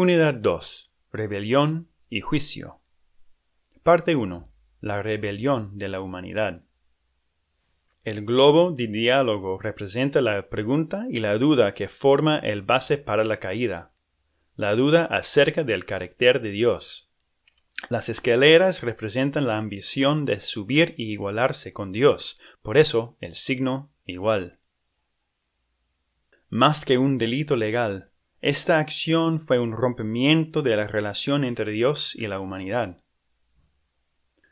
Unidad 2. Rebelión y juicio. Parte 1. La rebelión de la humanidad. El globo de diálogo representa la pregunta y la duda que forma el base para la caída. La duda acerca del carácter de Dios. Las escaleras representan la ambición de subir y igualarse con Dios, por eso el signo igual. Más que un delito legal, esta acción fue un rompimiento de la relación entre Dios y la humanidad.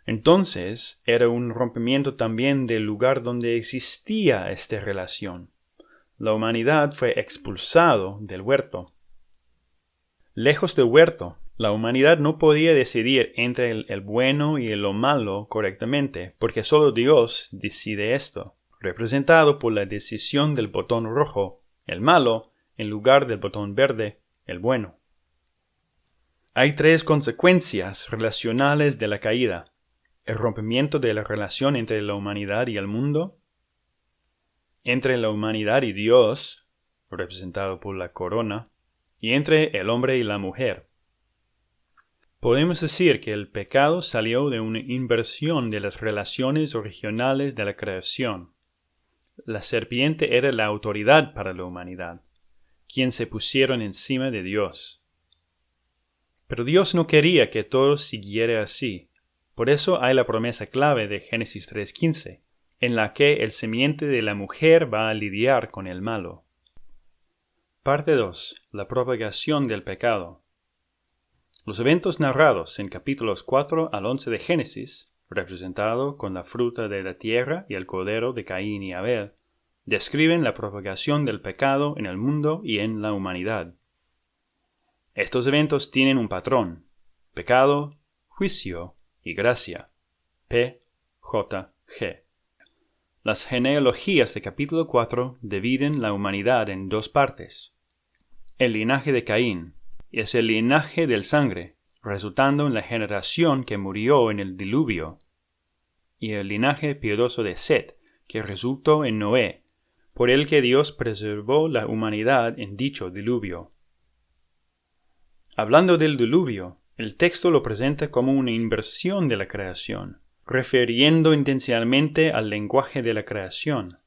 Entonces, era un rompimiento también del lugar donde existía esta relación. La humanidad fue expulsado del huerto. Lejos del huerto, la humanidad no podía decidir entre el bueno y lo malo correctamente, porque solo Dios decide esto, representado por la decisión del botón rojo, el malo, en lugar del botón verde, el bueno. Hay tres consecuencias relacionales de la caída: el rompimiento de la relación entre la humanidad y el mundo, entre la humanidad y Dios, representado por la corona, y entre el hombre y la mujer. Podemos decir que el pecado salió de una inversión de las relaciones originales de la creación. La serpiente era la autoridad para la humanidad, quien se pusieron encima de Dios. Pero Dios no quería que todo siguiera así. Por eso hay la promesa clave de Génesis 3:15, en la que el simiente de la mujer va a lidiar con el malo. Parte 2. La propagación del pecado. Los eventos narrados en capítulos 4 al 11 de Génesis, representado con la fruta de la tierra y el cordero de Caín y Abel, describen la propagación del pecado en el mundo y en la humanidad. Estos eventos tienen un patrón: pecado, juicio y gracia. P.J.G. Las genealogías de capítulo 4 dividen la humanidad en dos partes. El linaje de Caín es el linaje del sangre, resultando en la generación que murió en el diluvio, y el linaje piadoso de Set, que resultó en Noé, por el que Dios preservó la humanidad en dicho diluvio. Hablando del diluvio, el texto lo presenta como una inversión de la creación, refiriendo intencionalmente al lenguaje de la creación.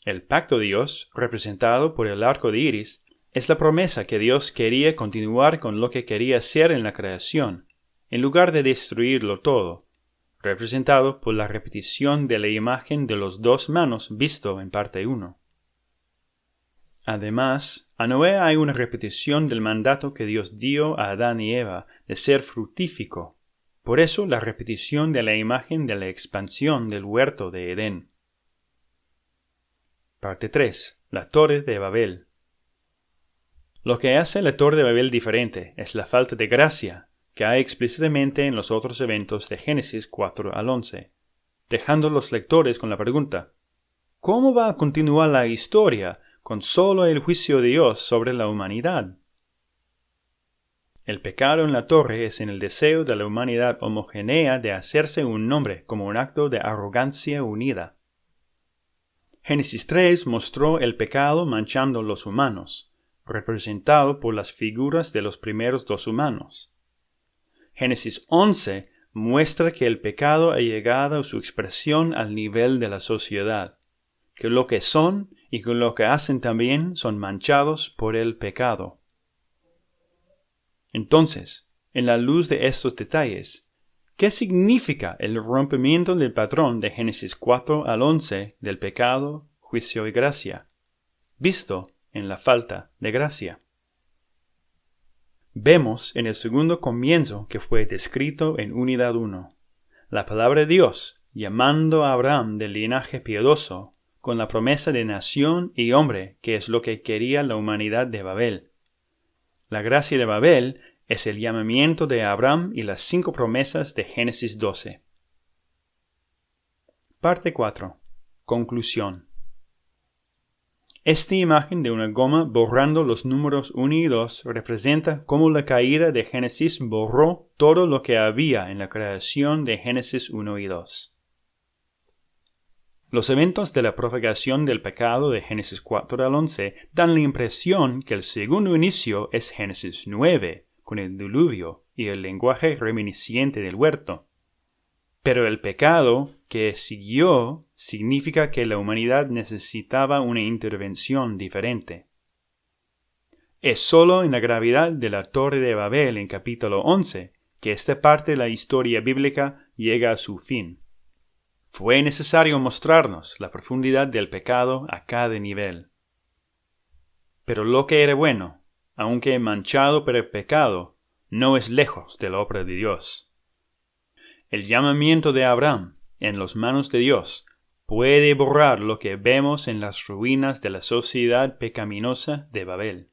El pacto de Dios, representado por el arco de iris, es la promesa que Dios quería continuar con lo que quería hacer en la creación, en lugar de destruirlo todo, representado por la repetición de la imagen de los dos manos visto en parte 1. Además, a Noé hay una repetición del mandato que Dios dio a Adán y Eva de ser fructífico. Por eso la repetición de la imagen de la expansión del huerto de Edén. Parte 3. La Torre de Babel. Lo que hace la Torre de Babel diferente es la falta de gracia que hay explícitamente en los otros eventos de Génesis 4 al 11, dejando los lectores con la pregunta: ¿cómo va a continuar la historia con solo el juicio de Dios sobre la humanidad? El pecado en la torre es en el deseo de la humanidad homogénea de hacerse un nombre como un acto de arrogancia unida. Génesis 3 mostró el pecado manchando los humanos, representado por las figuras de los primeros dos humanos. Génesis 11 muestra que el pecado ha llegado a su expresión al nivel de la sociedad, que lo que son y que lo que hacen también son manchados por el pecado. Entonces, en la luz de estos detalles, ¿qué significa el rompimiento del patrón de Génesis 4 al 11 del pecado, juicio y gracia, visto en la falta de gracia? Vemos en el segundo comienzo que fue descrito en Unidad 1, la palabra de Dios llamando a Abraham del linaje piadoso, con la promesa de nación y hombre, que es lo que quería la humanidad de Babel. La gracia de Babel es el llamamiento de Abraham y las 5 promesas de Génesis 12. Parte 4. Conclusión. Esta imagen de una goma borrando los números 1 y 2 representa cómo la caída de Génesis borró todo lo que había en la creación de Génesis 1 y 2. Los eventos de la propagación del pecado de Génesis 4 al 11 dan la impresión que el segundo inicio es Génesis 9, con el diluvio y el lenguaje reminiscente del huerto. Pero el pecado que siguió significa que la humanidad necesitaba una intervención diferente. Es solo en la gravedad de la Torre de Babel en capítulo 11 que esta parte de la historia bíblica llega a su fin. Fue necesario mostrarnos la profundidad del pecado a cada nivel. Pero lo que era bueno, aunque manchado por el pecado, no es lejos de la obra de Dios. El llamamiento de Abraham, en las manos de Dios, puede borrar lo que vemos en las ruinas de la sociedad pecaminosa de Babel.